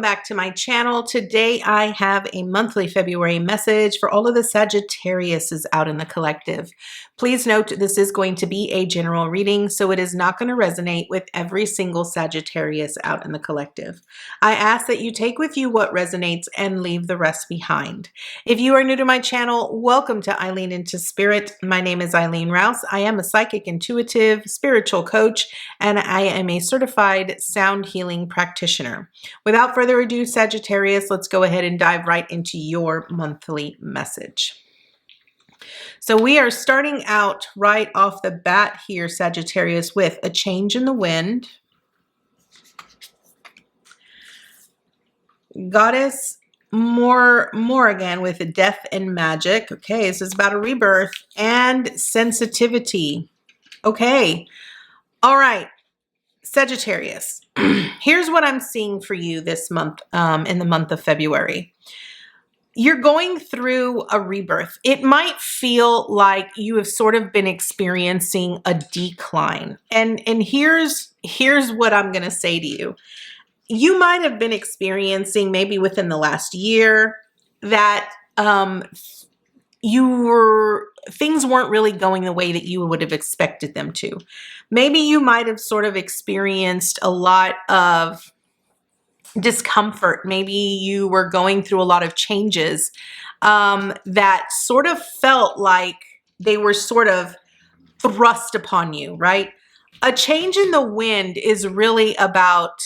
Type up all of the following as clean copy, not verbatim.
back to my channel. Today I have a monthly February message for all of the Sagittariuses out in the collective. Please note this is going to be a general reading, so it is not going to resonate with every single Sagittarius out in the collective. I ask that you take with you what resonates and leave the rest behind. If you are new to my channel, welcome to Eileen Into Spirit. My name is Eileen Rouse. I am a psychic intuitive spiritual coach, and I am a certified sound healing practitioner. Without further ado, Sagittarius, let's go ahead and dive right into your monthly message. So we are starting out right off the bat here, Sagittarius, with a change in the wind. Goddess Morrigan with death and magic. Okay, this is about a rebirth and sensitivity. Okay, all right, Sagittarius. Here's what I'm seeing for you this month, in the month of February. You're going through a rebirth. It might feel like you have sort of been experiencing a decline. And here's what I'm going to say to you. You might have been experiencing maybe within the last year that things weren't really going the way that you would have expected them to. Maybe you might have sort of experienced a lot of discomfort. Maybe you were going through a lot of changes that sort of felt like they were sort of thrust upon you, right? A change in the wind is really about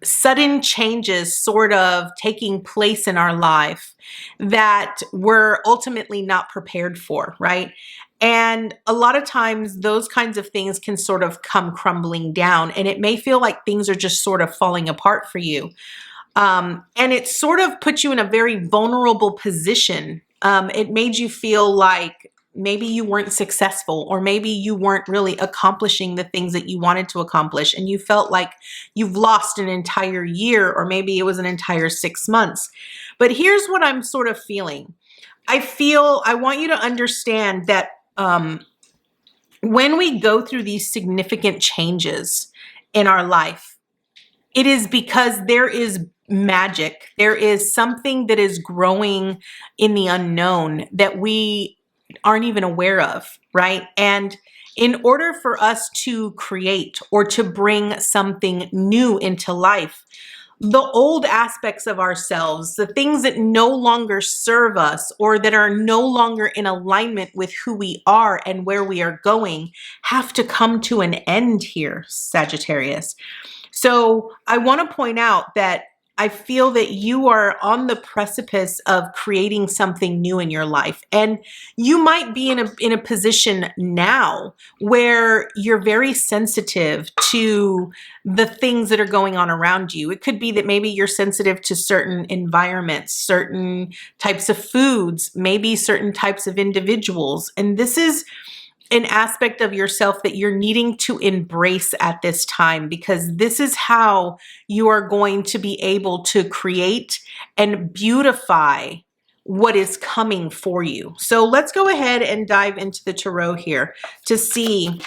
sudden changes sort of taking place in our life that we're ultimately not prepared for, right? And a lot of times those kinds of things can sort of come crumbling down, and it may feel like things are just sort of falling apart for you. And it sort of puts you in a very vulnerable position. It made you feel like maybe you weren't successful, or maybe you weren't really accomplishing the things that you wanted to accomplish, and you felt like you've lost an entire year, or maybe it was an entire 6 months. But here's what I'm sort of feeling. I want you to understand that when we go through these significant changes in our life, it is because there is magic. There is something that is growing in the unknown that we aren't even aware of, right? And in order for us to create or to bring something new into life, the old aspects of ourselves, the things that no longer serve us or that are no longer in alignment with who we are and where we are going, have to come to an end here, Sagittarius. So I want to point out that I feel that you are on the precipice of creating something new in your life. And you might be in a position now where you're very sensitive to the things that are going on around you. It could be that maybe you're sensitive to certain environments, certain types of foods, maybe certain types of individuals. And this is an aspect of yourself that you're needing to embrace at this time, because this is how you are going to be able to create and beautify what is coming for you. So let's go ahead and dive into the tarot here to see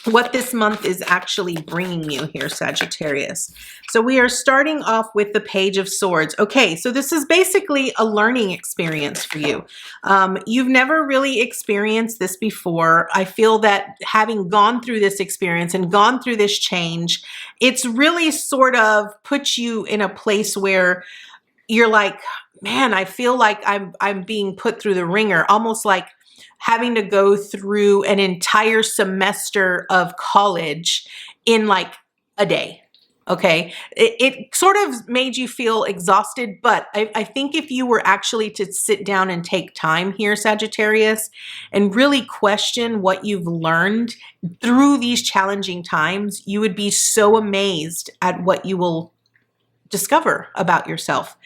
what this month is actually bringing you here, Sagittarius. So we are starting off with the Page of Swords. Okay, so this is basically a learning experience for you. You've never really experienced this before. I feel that having gone through this experience and gone through this change, it's really sort of put you in a place where you're like, man, I feel like I'm being put through the ringer, almost like having to go through an entire semester of college in like a day. Okay. It sort of made you feel exhausted, but I think if you were actually to sit down and take time here, Sagittarius, and really question what you've learned through these challenging times, you would be so amazed at what you will discover about yourself.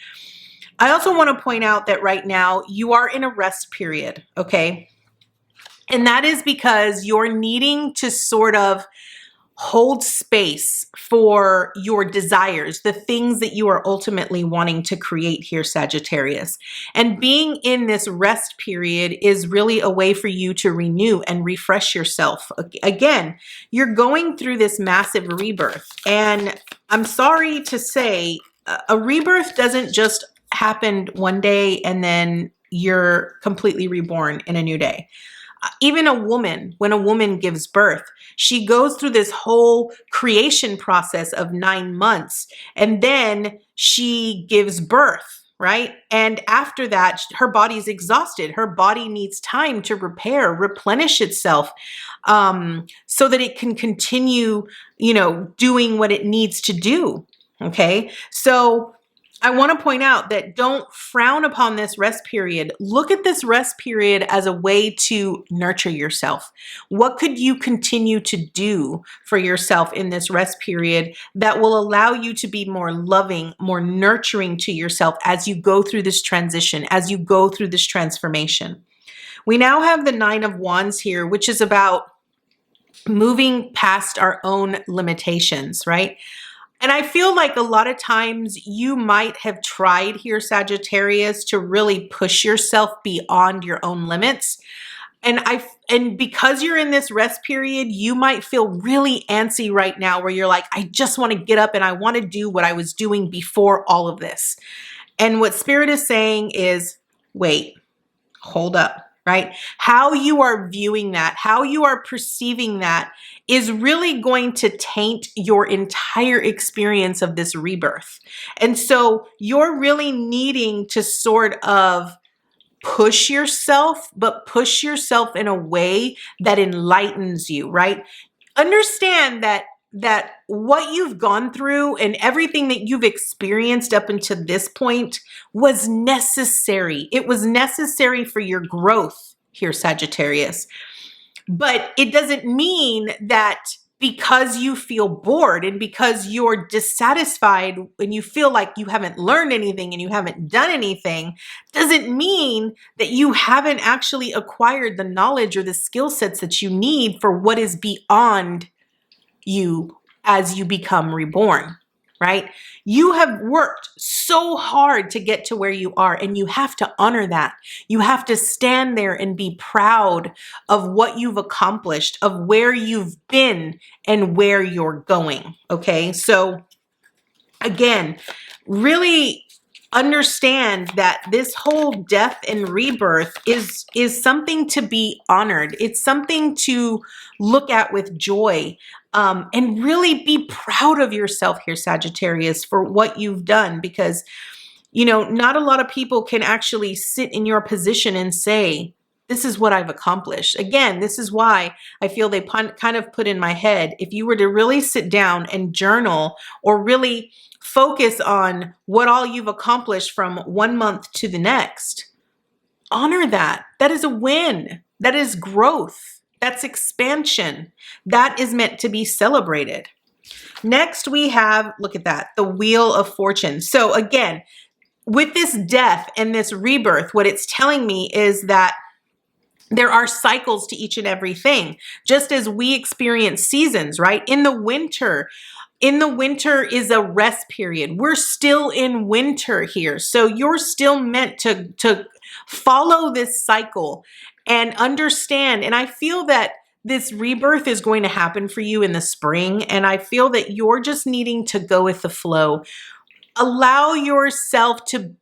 I also want to point out that right now you are in a rest period. Okay. And that is because you're needing to sort of hold space for your desires, the things that you are ultimately wanting to create here, Sagittarius. And being in this rest period is really a way for you to renew and refresh yourself. Again, you're going through this massive rebirth, and I'm sorry to say, a rebirth doesn't just happen one day and then you're completely reborn in a new day. Even a woman, when a woman gives birth, she goes through this whole creation process of 9 months, and then she gives birth, right? And after that, her body's exhausted. Her body needs time to repair, replenish itself, so that it can continue, doing what it needs to do. Okay. So I want to point out that don't frown upon this rest period. Look at this rest period as a way to nurture yourself. What could you continue to do for yourself in this rest period that will allow you to be more loving, more nurturing to yourself as you go through this transition, as you go through this transformation? We now have the Nine of Wands here, which is about moving past our own limitations, right? And I feel like a lot of times you might have tried here, Sagittarius, to really push yourself beyond your own limits. And because you're in this rest period, you might feel really antsy right now where you're like, I just want to get up and I want to do what I was doing before all of this. And what Spirit is saying is, wait, hold up. Right? How you are viewing that, how you are perceiving that is really going to taint your entire experience of this rebirth. And so you're really needing to sort of push yourself, but push yourself in a way that enlightens you, right? Understand that what you've gone through and everything that you've experienced up until this point was necessary. It was necessary for your growth here, Sagittarius. But it doesn't mean that because you feel bored and because you're dissatisfied and you feel like you haven't learned anything and you haven't done anything, doesn't mean that you haven't actually acquired the knowledge or the skill sets that you need for what is beyond you as you become reborn, right? You have worked so hard to get to where you are, and you have to honor that. You have to stand there and be proud of what you've accomplished, of where you've been and where you're going. Okay. So again, really understand that this whole death and rebirth is something to be honored. It's something to look at with joy, and really be proud of yourself here, Sagittarius, for what you've done, because not a lot of people can actually sit in your position and say, this is what I've accomplished. Again, this is why I feel they kind of put in my head, if you were to really sit down and journal or really focus on what all you've accomplished from 1 month to the next, honor that. That is a win. That is growth. That's expansion. That is meant to be celebrated. Next, we have, look at that, the Wheel of Fortune. So again, with this death and this rebirth, what it's telling me is that there are cycles to each and everything, just as we experience seasons, right? In the winter is a rest period. We're still in winter here. So you're still meant to follow this cycle and understand. And I feel that this rebirth is going to happen for you in the spring. And I feel that you're just needing to go with the flow. Allow yourself to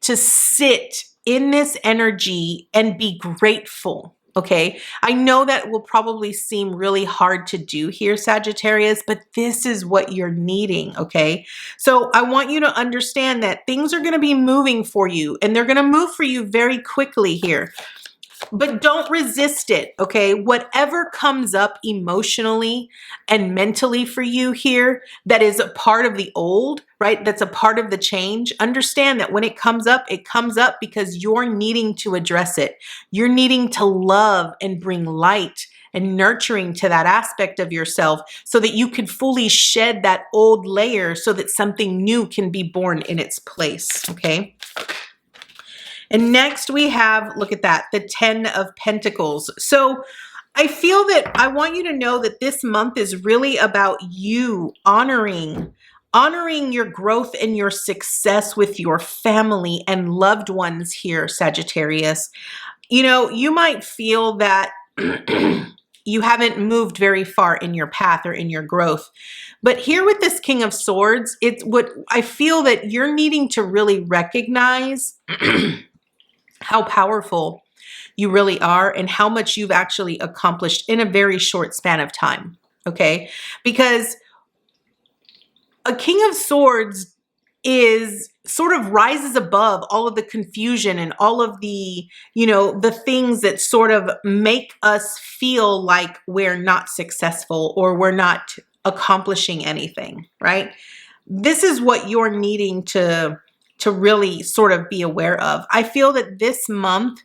sit in this energy and be grateful. Okay. I know that will probably seem really hard to do here, Sagittarius, but this is what you're needing. Okay. So I want you to understand that things are going to be moving for you, and they're going to move for you very quickly here. But don't resist it, okay? Whatever comes up emotionally and mentally for you here that is a part of the old, right? That's a part of the change. Understand that when it comes up because you're needing to address it. You're needing to love and bring light and nurturing to that aspect of yourself so that you can fully shed that old layer so that something new can be born in its place, okay? And next we have, look at that, the 10 of Pentacles. So I feel that I want you to know that this month is really about you honoring your growth and your success with your family and loved ones here, Sagittarius. You might feel that you haven't moved very far in your path or in your growth. But here with this King of Swords, it's what I feel that you're needing to really recognize how powerful you really are and how much you've actually accomplished in a very short span of time. Okay? Because a King of Swords is sort of rises above all of the confusion and all of the, the things that sort of make us feel like we're not successful or we're not accomplishing anything, right? This is what you're needing to really sort of be aware of. I feel that this month,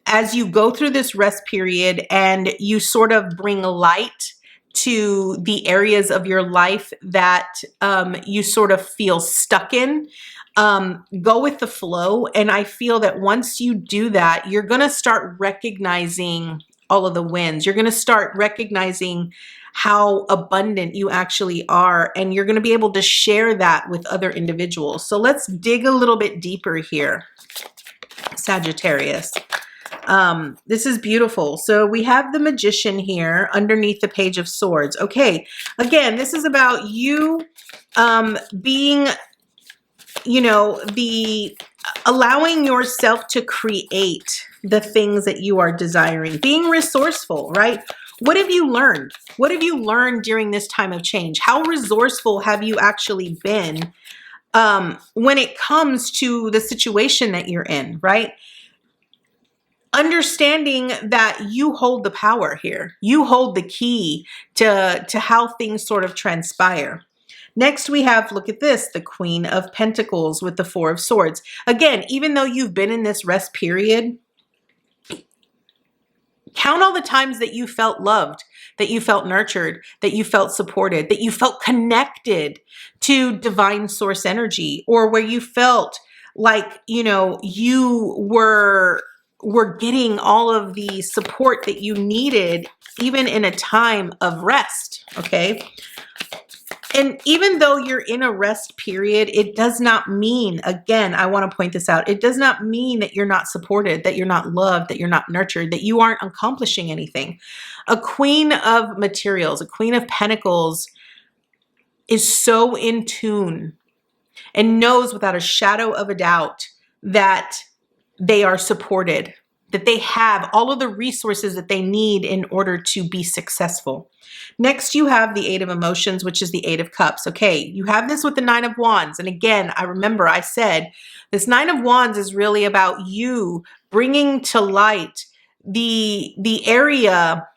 as you go through this rest period and you sort of bring light to the areas of your life that you sort of feel stuck in, go with the flow. And I feel that once you do that, you're going to start recognizing all of the wins. You're going to start recognizing how abundant you actually are, and you're going to be able to share that with other individuals. So let's dig a little bit deeper here, Sagittarius. This is beautiful. So we have the Magician here underneath the Page of Swords. Okay, again, this is about you being, allowing yourself to create the things that you are desiring, being resourceful, right? What have you learned? What have you learned during this time of change? How resourceful have you actually been when it comes to the situation that you're in, right? Understanding that you hold the power here. You hold the key to how things sort of transpire. Next, we have, look at this, the Queen of Pentacles with the Four of Swords. Again, even though you've been in this rest period, count all the times that you felt loved, that you felt nurtured, that you felt supported, that you felt connected to divine source energy, or where you felt like, you were getting all of the support that you needed, even in a time of rest, okay? And even though you're in a rest period, it does not mean, again, I want to point this out, it does not mean that you're not supported, that you're not loved, that you're not nurtured, that you aren't accomplishing anything. A Queen of Materials, a Queen of Pentacles is so in tune and knows without a shadow of a doubt that they are supported, that they have all of the resources that they need in order to be successful. Next, you have the Eight of Emotions, which is the Eight of Cups. Okay, you have this with the Nine of Wands. And again, I remember I said this Nine of Wands is really about you bringing to light the area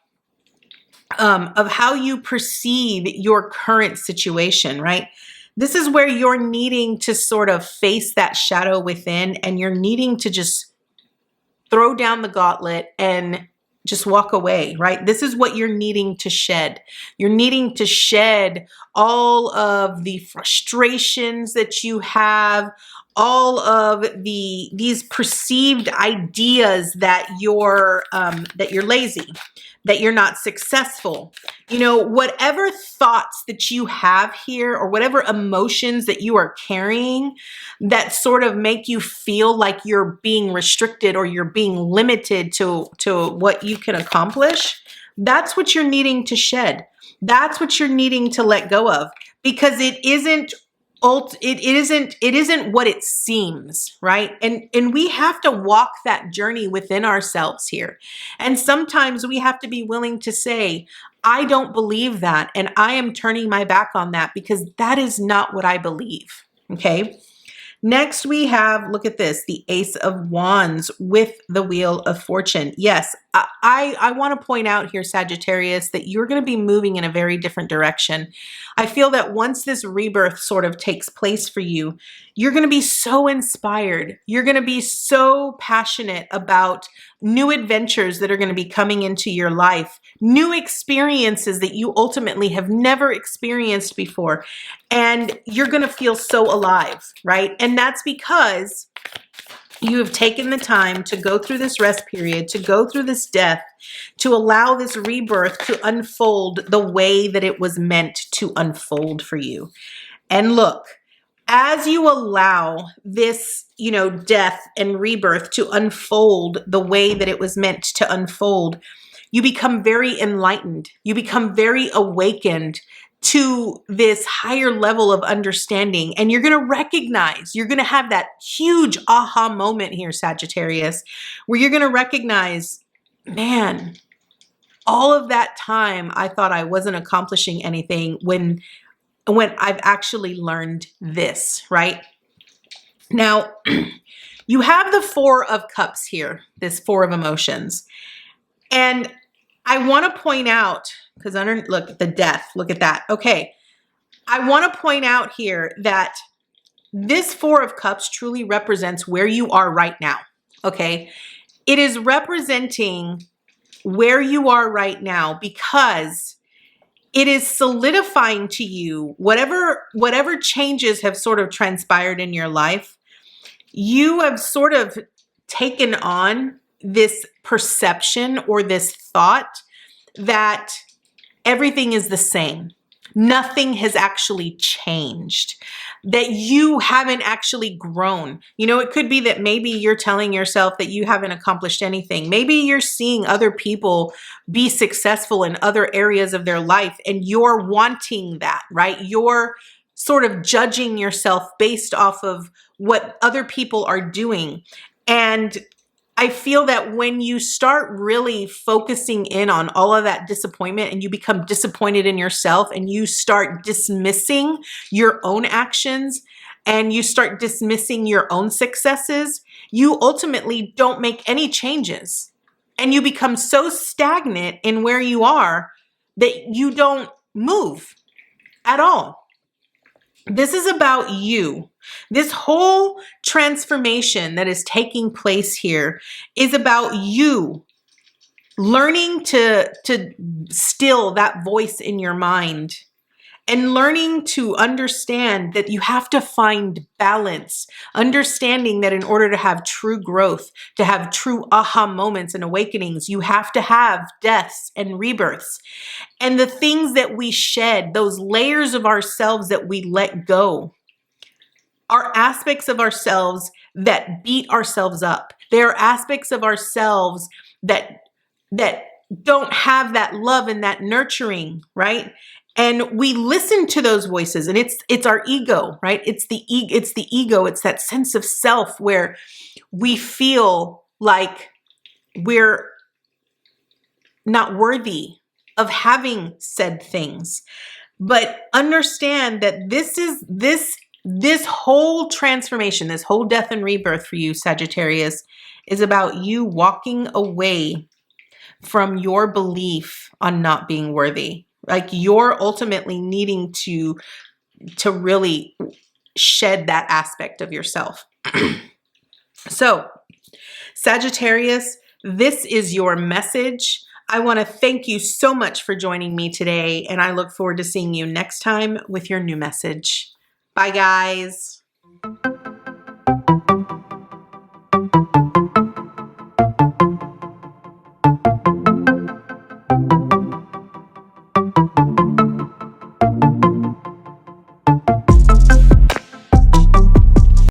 of how you perceive your current situation, right? This is where you're needing to sort of face that shadow within, and you're needing to just throw down the gauntlet and just walk away, right? This is what you're needing to shed. You're needing to shed all of the frustrations that you have, all of these perceived ideas that you're lazy, that you're not successful. Whatever thoughts that you have here, or whatever emotions that you are carrying that sort of make you feel like you're being restricted or you're being limited to what you can accomplish, that's what you're needing to shed. That's what you're needing to let go of, because it isn't what it seems, right? And we have to walk that journey within ourselves here. And sometimes we have to be willing to say, I don't believe that, and I am turning my back on that because that is not what I believe, okay? Next, we have, look at this, the Ace of Wands with the Wheel of Fortune. Yes, I want to point out here, Sagittarius, that you're going to be moving in a very different direction. I feel that once this rebirth sort of takes place for you, you're going to be so inspired. You're going to be so passionate about new adventures that are going to be coming into your life, new experiences that you ultimately have never experienced before. And you're going to feel so alive, right? And that's because you have taken the time to go through this rest period, to go through this death, to allow this rebirth to unfold the way that it was meant to unfold for you. And look, as you allow this, death and rebirth to unfold the way that it was meant to unfold, you become very enlightened. You become very awakened to this higher level of understanding. And you're going to recognize, you're going to have that huge aha moment here, Sagittarius, where you're going to recognize, man, all of that time I thought I wasn't accomplishing anything when I've actually learned this, right? Now, you have the Four of Cups here, this Four of Emotions. And I want to point out, because look, the Death, look at that. Okay, I want to point out here that this Four of Cups truly represents where you are right now, okay? It is representing where you are right now because it is solidifying to you whatever changes have sort of transpired in your life. You have sort of taken on this perception or this thought that everything is the same. Nothing has actually changed, that you haven't actually grown. You know, it could be that maybe you're telling yourself that you haven't accomplished anything. Maybe you're seeing other people be successful in other areas of their life and you're wanting that, right? You're sort of judging yourself based off of what other people are doing. And I feel that when you start really focusing in on all of that disappointment and you become disappointed in yourself and you start dismissing your own actions and you start dismissing your own successes, you ultimately don't make any changes. And you become so stagnant in where you are that you don't move at all. This is about you. This whole transformation that is taking place here is about you learning to still that voice in your mind and learning to understand that you have to find balance, understanding that in order to have true growth, to have true aha moments and awakenings, you have to have deaths and rebirths. And the things that we shed, those layers of ourselves that we let go, are aspects of ourselves that beat ourselves up. They are aspects of ourselves that don't have that love and that nurturing, right? And we listen to those voices, and it's our ego, right? It's the ego. It's that sense of self where we feel like we're not worthy of having said things. But understand that this whole transformation, this whole death and rebirth for you, Sagittarius, is about you walking away from your belief on not being worthy. Like you're ultimately needing to really shed that aspect of yourself. So, Sagittarius, this is your message. I want to thank you so much for joining me today, and I look forward to seeing you next time with your new message. Bye, guys.